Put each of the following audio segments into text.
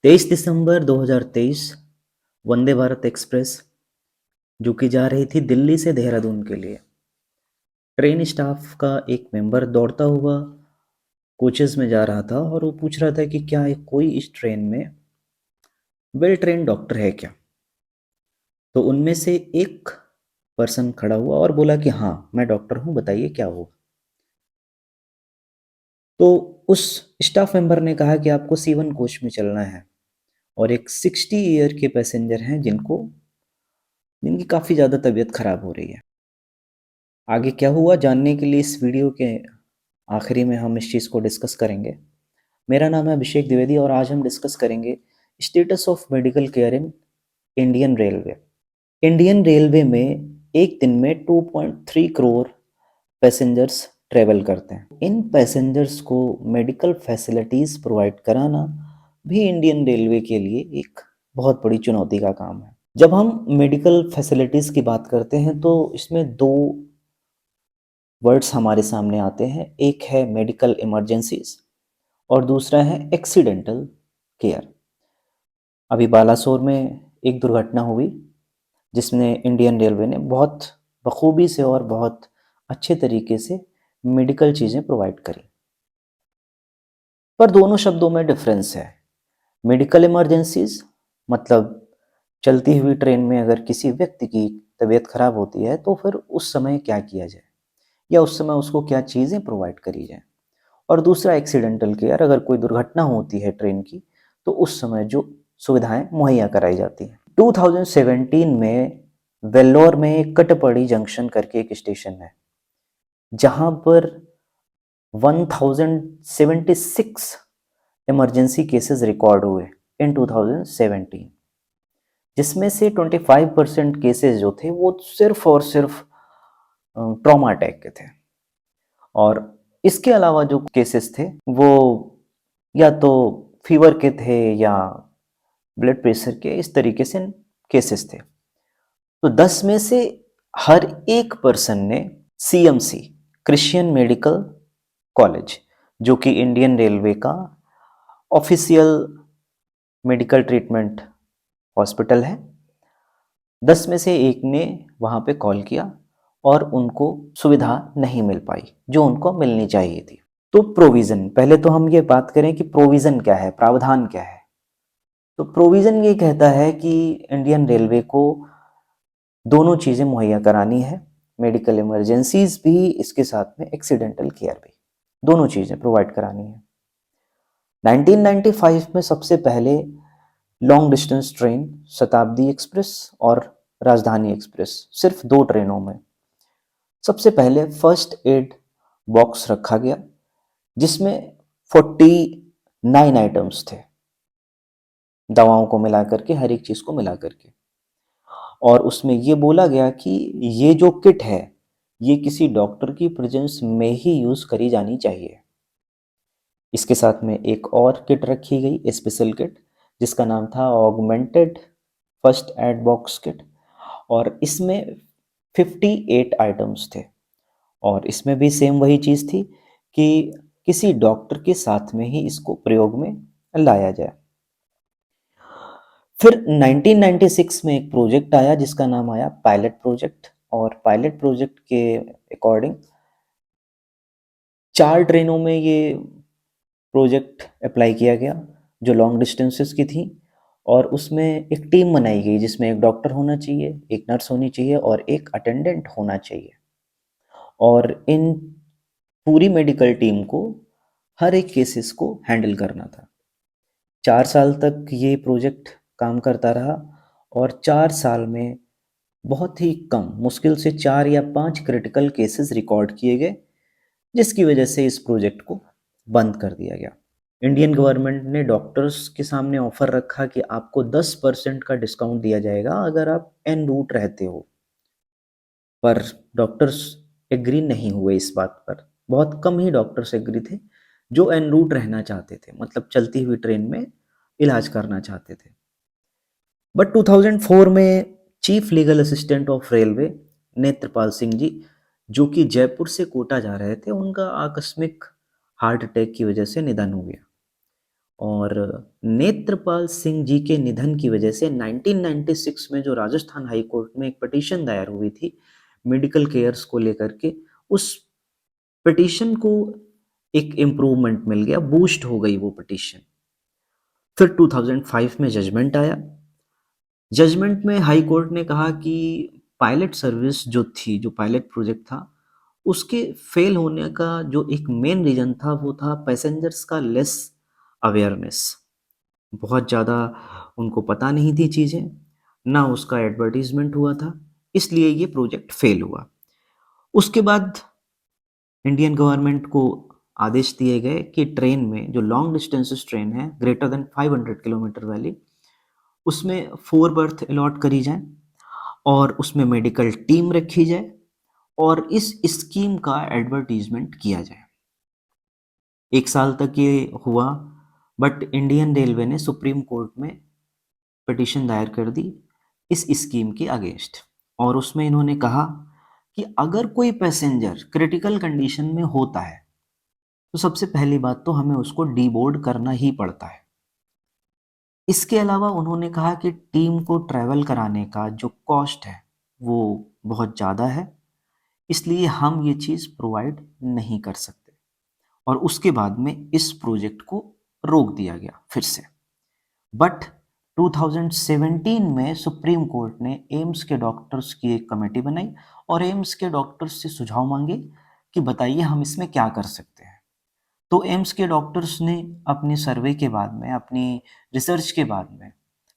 23 दिसंबर 2023 Vande Bharat express जो कि जा रही थी दिल्ली से देहरादून के लिए। ट्रेन स्टाफ का एक मेंबर दौड़ता हुआ कोचेस में जा रहा था और वो पूछ रहा था कि क्या कोई इस ट्रेन में वेल ट्रेन डॉक्टर है क्या। तो उनमें से एक पर्सन खड़ा हुआ और बोला कि हाँ, मैं डॉक्टर हूँ, बताइए क्या हुआ। तो उस स्टाफ मेंबर ने कहा कि आपको C1 कोच में चलना है और एक 60 ईयर के पैसेंजर हैं जिनकी काफ़ी ज़्यादा तबीयत खराब हो रही है। आगे क्या हुआ जानने के लिए इस वीडियो के आखिरी में हम इस चीज़ को डिस्कस करेंगे। मेरा नाम है अभिषेक द्विवेदी और आज हम डिस्कस करेंगे status of medical care in Indian railway. Indian railway में एक दिन में 2.3 करोड़ पैसेंजर्स ट्रेवल करते हैं। इन पैसेंजर्स को मेडिकल फैसिलिटीज़ प्रोवाइड कराना भी इंडियन रेलवे के लिए एक बहुत बड़ी चुनौती का काम है। जब हम मेडिकल फैसिलिटीज़ की बात करते हैं तो इसमें दो वर्ड्स हमारे सामने आते हैं। एक है मेडिकल इमरजेंसीज और दूसरा है एक्सीडेंटल केयर। अभी बालासोर में एक दुर्घटना हुई जिसमें इंडियन रेलवे ने बहुत बखूबी से और बहुत अच्छे तरीके से मेडिकल चीज़ें प्रोवाइड करी। पर दोनों शब्दों में डिफरेंस है। मेडिकल इमरजेंसीज मतलब चलती हुई ट्रेन में अगर किसी व्यक्ति की तबीयत खराब होती है तो फिर उस समय क्या किया जाए या उस समय उसको क्या चीज़ें प्रोवाइड करी जाए। और दूसरा एक्सीडेंटल केयर, अगर कोई दुर्घटना होती है ट्रेन की तो उस समय जो सुविधाएं मुहैया कराई जाती हैं। 2017 में वेल्लोर में कटपड़ी जंक्शन करके एक स्टेशन है जहां पर 1076 इमरजेंसी केसेस रिकॉर्ड हुए इन 2017, जिसमें से 25% केसेस जो थे वो सिर्फ और सिर्फ ट्रॉमा अटैक के थे और इसके अलावा जो केसेस थे वो या तो फीवर के थे या ब्लड प्रेशर के, इस तरीके से केसेस थे। तो 10 में से हर एक पर्सन ने CMC क्रिश्चियन मेडिकल कॉलेज जो कि इंडियन रेलवे का ऑफिशियल मेडिकल ट्रीटमेंट हॉस्पिटल है, 10 में से एक ने वहाँ पे कॉल किया और उनको सुविधा नहीं मिल पाई जो उनको मिलनी चाहिए थी। तो प्रोविज़न, पहले तो हम ये बात करें कि प्रोविज़न क्या है, प्रावधान क्या है। तो प्रोविज़न ये कहता है कि इंडियन रेलवे को दोनों चीज़ें मुहैया करानी है, मेडिकल इमरजेंसीज भी, इसके साथ में एक्सीडेंटल केयर भी, दोनों चीज़ें प्रोवाइड करानी है। 1995 में सबसे पहले लॉन्ग डिस्टेंस ट्रेन शताब्दी एक्सप्रेस और राजधानी एक्सप्रेस, सिर्फ दो ट्रेनों में सबसे पहले फर्स्ट एड बॉक्स रखा गया जिसमें 49 आइटम्स थे, दवाओं को मिला करके, हर एक चीज़ को मिला करके। और उसमें ये बोला गया कि ये जो किट है ये किसी डॉक्टर की प्रेजेंस में ही यूज़ करी जानी चाहिए। इसके साथ में एक और किट रखी गई, स्पेशल किट, जिसका नाम था augmented first aid box kit और इसमें 58 आइटम्स थे और इसमें भी सेम वही चीज़ थी कि किसी डॉक्टर के साथ में ही इसको प्रयोग में लाया जाए। फिर 1996 में एक प्रोजेक्ट आया जिसका नाम आया पायलट प्रोजेक्ट और पायलट प्रोजेक्ट के अकॉर्डिंग 4 ट्रेनों में ये प्रोजेक्ट अप्लाई किया गया जो लॉन्ग डिस्टेंसेस की थी और उसमें एक टीम बनाई गई जिसमें एक डॉक्टर होना चाहिए, एक नर्स होनी चाहिए और एक अटेंडेंट होना चाहिए। और इन पूरी मेडिकल टीम को हर एक केसेस को हैंडल करना था। 4 साल तक ये प्रोजेक्ट काम करता रहा और 4 साल में बहुत ही कम, मुश्किल से 4 या 5 क्रिटिकल केसेस रिकॉर्ड किए गए जिसकी वजह से इस प्रोजेक्ट को बंद कर दिया गया। इंडियन गवर्नमेंट ने डॉक्टर्स के सामने ऑफर रखा कि आपको 10% का डिस्काउंट दिया जाएगा अगर आप एन रूट रहते हो, पर डॉक्टर्स एग्री नहीं हुए इस बात पर। बहुत कम ही डॉक्टर्स एग्री थे जो एन रूट रहना चाहते थे, मतलब चलती हुई ट्रेन में इलाज करना चाहते थे। बट 2004 में chief legal assistant of railway Netrapal Singh ji, जो कि जयपुर से कोटा जा रहे थे, उनका आकस्मिक हार्ट अटैक की वजह से निधन हो गया और नेत्रपाल सिंह जी के निधन की वजह से 1996 में जो राजस्थान हाई कोर्ट में एक पिटीशन दायर हुई थी मेडिकल केयर्स को लेकर के, उस पिटीशन को एक इम्प्रूवमेंट मिल गया, बूस्ट हो गई वो पिटीशन। फिर 2005 में जजमेंट आया। जजमेंट में हाई कोर्ट ने कहा कि पायलट सर्विस जो थी, जो पायलट प्रोजेक्ट था, उसके फेल होने का जो एक मेन रीजन था वो था पैसेंजर्स का लेस अवेयरनेस। बहुत ज़्यादा उनको पता नहीं थी चीज़ें, ना उसका एडवर्टीजमेंट हुआ था, इसलिए ये प्रोजेक्ट फेल हुआ। उसके बाद इंडियन गवर्नमेंट को आदेश दिए गए कि ट्रेन में जो लॉन्ग डिस्टेंसेस ट्रेन है ग्रेटर देन 500 किलोमीटर वाली, उसमें 4 बर्थ अलॉट करी जाए और उसमें मेडिकल टीम रखी जाए और इस स्कीम का एडवर्टीजमेंट किया जाए। 1 साल तक ये हुआ, बट इंडियन रेलवे ने सुप्रीम कोर्ट में पिटीशन दायर कर दी इस स्कीम के अगेंस्ट, और उसमें इन्होंने कहा कि अगर कोई पैसेंजर क्रिटिकल कंडीशन में होता है तो सबसे पहली बात तो हमें उसको डीबोर्ड करना ही पड़ता है। इसके अलावा उन्होंने कहा कि टीम को ट्रैवल कराने का जो कॉस्ट है वो बहुत ज़्यादा है, इसलिए हम ये चीज़ प्रोवाइड नहीं कर सकते, और उसके बाद में इस प्रोजेक्ट को रोक दिया गया फिर से। बट 2017 में सुप्रीम कोर्ट ने एम्स के डॉक्टर्स की एक कमेटी बनाई और एम्स के डॉक्टर्स से सुझाव मांगे कि बताइए हम इसमें क्या कर सकते हैं। तो एम्स के डॉक्टर्स ने अपने सर्वे के बाद में, अपनी रिसर्च के बाद में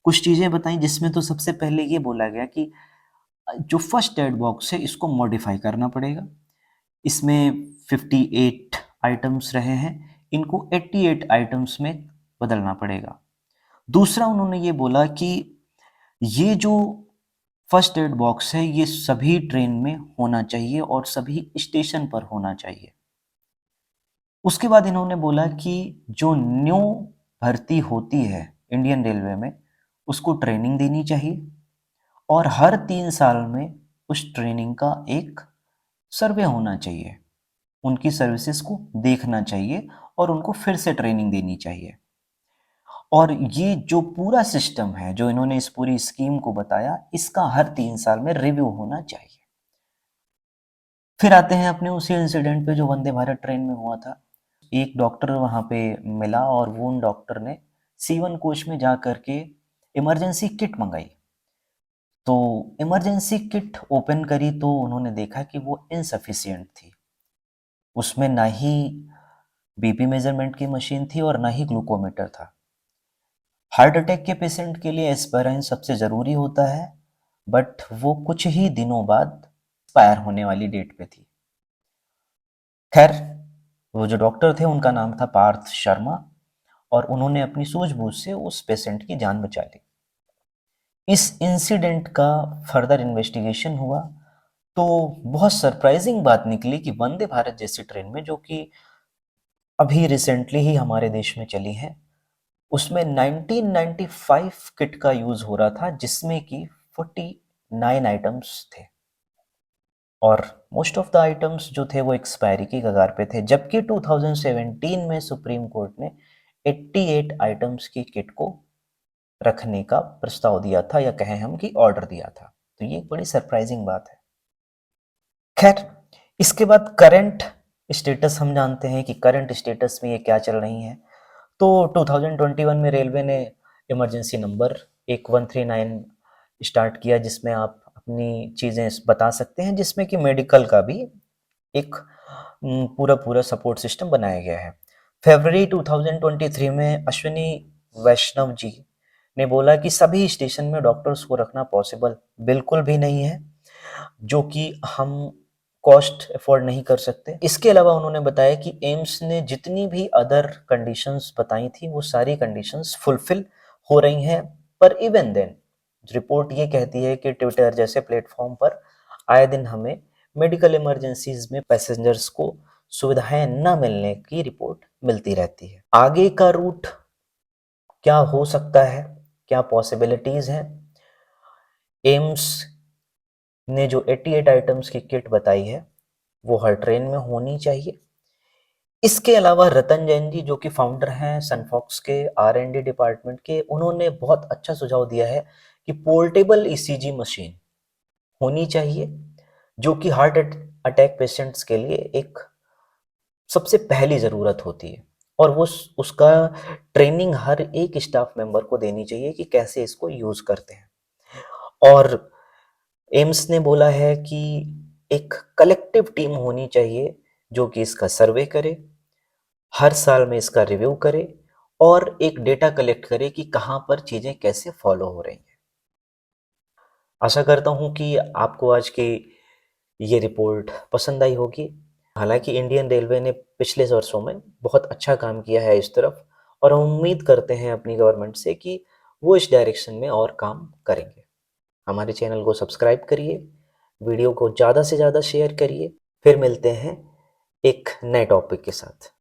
कुछ चीज़ें बताई, जिसमें तो सबसे पहले ये बोला गया कि जो फर्स्ट एड बॉक्स है इसको मॉडिफाई करना पड़ेगा। इसमें 58 आइटम्स रहे हैं, इनको 88 आइटम्स में बदलना पड़ेगा। दूसरा उन्होंने ये बोला कि ये जो फर्स्ट एड बॉक्स है ये सभी ट्रेन में होना चाहिए और सभी स्टेशन पर होना चाहिए। उसके बाद इन्होंने बोला कि जो न्यू भर्ती होती है इंडियन रेलवे में उसको ट्रेनिंग देनी चाहिए और हर 3 साल में उस ट्रेनिंग का एक सर्वे होना चाहिए, उनकी सर्विसेज को देखना चाहिए और उनको फिर से ट्रेनिंग देनी चाहिए। और ये जो पूरा सिस्टम है जो इन्होंने इस पूरी स्कीम को बताया, इसका हर 3 साल में रिव्यू होना चाहिए। फिर आते हैं अपने उसी इंसिडेंट पे जो वंदे भारत ट्रेन में हुआ था। एक डॉक्टर वहाँ पे मिला और वो उन डॉक्टर ने C1 कोच में जा करके इमरजेंसी किट मंगाई। तो इमरजेंसी किट ओपन करी तो उन्होंने देखा कि वो इनसफिशियंट थी। उसमें ना ही बीपी मेजरमेंट की मशीन थी और ना ही ग्लूकोमीटर था। हार्ट अटैक के पेशेंट के लिए एस्पिरिन सबसे ज़रूरी होता है, बट वो कुछ ही दिनों बाद एक्सपायर होने वाली डेट पे थी। खैर, वो जो डॉक्टर थे उनका नाम था पार्थ शर्मा और उन्होंने अपनी सूझबूझ से उस पेशेंट की जान बचा ली। इस इंसिडेंट का फर्दर इन्वेस्टिगेशन हुआ तो बहुत सरप्राइजिंग बात निकली कि वंदे भारत जैसी ट्रेन में, जो कि अभी रिसेंटली ही हमारे देश में चली है, उसमें 1995 किट का यूज हो रहा था जिसमें कि 49 आइटम्स थे और मोस्ट ऑफ द आइटम्स जो थे वो एक्सपायरी की कगार पे थे, जबकि 2017 में सुप्रीम कोर्ट ने 88 आइटम्स की किट को रखने का प्रस्ताव दिया था, या कहें हम कि ऑर्डर दिया था। तो ये एक बड़ी सरप्राइजिंग बात है। खैर, इसके बाद करंट स्टेटस हम जानते हैं कि करंट स्टेटस में ये क्या चल रही है। तो 2021 में रेलवे ने इमरजेंसी नंबर 1139 स्टार्ट किया जिसमें आप अपनी चीज़ें बता सकते हैं, जिसमें कि मेडिकल का भी एक पूरा पूरा सपोर्ट सिस्टम बनाया गया है। फरवरी 2023 में अश्विनी वैष्णव जी ने बोला कि सभी स्टेशन में डॉक्टर्स को रखना पॉसिबल बिल्कुल भी नहीं है, जो कि हम कॉस्ट अफोर्ड नहीं कर सकते। इसके अलावा उन्होंने बताया कि एम्स ने जितनी भी अदर कंडीशंस बताई थी वो सारी कंडीशंस फुलफिल हो रही हैं, पर इवन देन रिपोर्ट ये कहती है कि ट्विटर जैसे प्लेटफॉर्म पर आए दिन हमें मेडिकल इमरजेंसीज में पैसेंजर्स को सुविधाएं न मिलने की रिपोर्ट मिलती रहती है। आगे का रूट क्या हो सकता है, क्या पॉसिबिलिटीज हैं? एम्स ने जो 88 आइटम्स की किट बताई है वो हर ट्रेन में होनी चाहिए। इसके अलावा रतन जैन जी जो कि फाउंडर हैं सनफॉक्स के R&D डिपार्टमेंट के, उन्होंने बहुत अच्छा सुझाव दिया है कि पोर्टेबल ईसीजी मशीन होनी चाहिए, जो कि हार्ट अटैक पेशेंट्स के लिए एक सबसे पहली ज़रूरत होती है, और वो उसका ट्रेनिंग हर एक स्टाफ मेंबर को देनी चाहिए कि कैसे इसको यूज़ करते हैं। और एम्स ने बोला है कि एक कलेक्टिव टीम होनी चाहिए जो कि इसका सर्वे करे, हर साल में इसका रिव्यू करे और एक डेटा कलेक्ट करे कि कहाँ पर चीज़ें कैसे फॉलो हो रही हैं। आशा करता हूँ कि आपको आज की ये रिपोर्ट पसंद आई होगी। हालांकि इंडियन रेलवे ने पिछले वर्षों में बहुत अच्छा काम किया है इस तरफ, और हम उम्मीद करते हैं अपनी गवर्नमेंट से कि वो इस डायरेक्शन में और काम करेंगे। हमारे चैनल को सब्सक्राइब करिए, वीडियो को ज़्यादा से ज़्यादा शेयर करिए। फिर मिलते हैं एक नए टॉपिक के साथ।